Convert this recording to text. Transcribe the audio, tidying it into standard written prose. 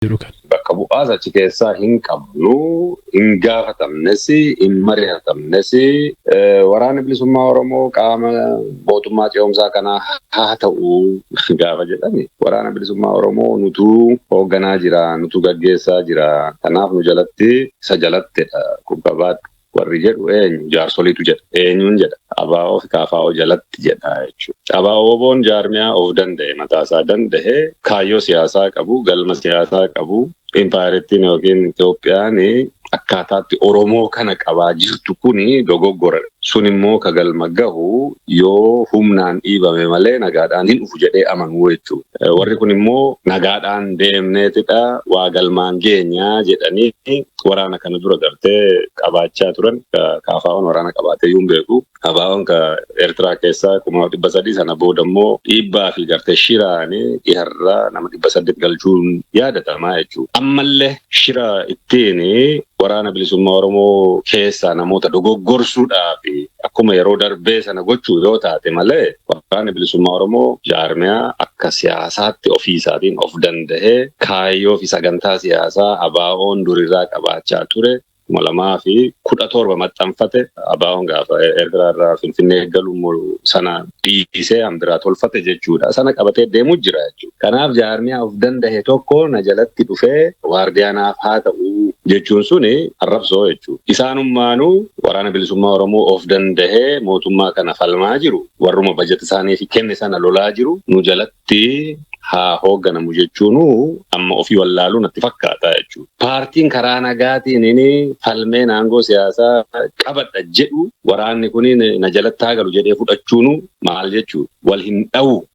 jiru kan. Bakka bu'aas achi keessaa hin qabnu, hin gaafatamnes, hin mari'atamnes. Waraana bilisummaa Oromoo qaama mootummaa ce'umsaa kanaa haa ta'u gaafa jedhame waraana bilisummaa Oromoo nutuu hoogganaa jira, nutuu gaggeessaa jira. Kanaaf nu jalatti isa jalattidha kubbabaadhu. Warri jedhu eenyu jaarsoliitu jedha. Eenyuun jedha. ABO fi KFO jalatti jedha jechuudha. ABO'n jaarmiyaa of danda'e mataasaa danda'e kaayyoo siyaasaa qabu, galma siyaasaa qabu. Impaarettiin yookiin Itoophiyaan akkaataatti Oromoo kana qabaa jirtu kuni dogoggora. Sun immoo ka galma gahu yoo humnaan dhiibame malee nagaadhaan hin dhufu jedhee amanuu jechuudha. Warri kun immoo nagaadhaan deemneetidha waa galmaan geenyaa jedhanii waraana kana dura gartee qabaachaa turan. KFO'n waraana qabaatee yuun beeku. ABO'n ka Eertiraa keessaa 300 sana booda immoo dhiibbaa fi gartee shiraanii dhiharraa nama 800 galchuun yaadatamaa jechuudha. Ammallee shira ittiin waraana bilisummaa Oromoo keessaa namoota dogoggorsuudhaaf akkuma yeroo darbee sana gochuu yoo taate malee waraana bilisummaa Oromoo jaarmiyaa akka siyaasaatti ofiisaatiin of danda'ee kaayyoo fi sagantaa siyaasaa ABO'n durirraa qabaachaa ture. 2017 maxxanfate ABO'n gaafa Eertiraarraa Finfinnee galu sana dhiisee hambiraa tolfate jechuudha. Sana qabatee deemuu jira jechuudha. Kanaaf jaarmiyaa of danda'e tokko na jalatti dhufee waardiyaanaaf haa ta'u jechuun suni arrabsoo jechuudha. Isaanummaanuu waraana bilisummaa Oromoo of danda'ee mootummaa kana falmaa jiru. Warruma bajeta isaanii fi kenne sana lolaa jiru. Nu jalatti haa hoogganamu jechuun amma ofii wallaaluu natti fakkaata jechuudha. Paartiin karaa nagaatiin falmee aangoo siyaasaa qabadha jedhu waraanni kun na jalatti haa galu jedhee fudhachuun maal jechuudha. Wal hin dha'u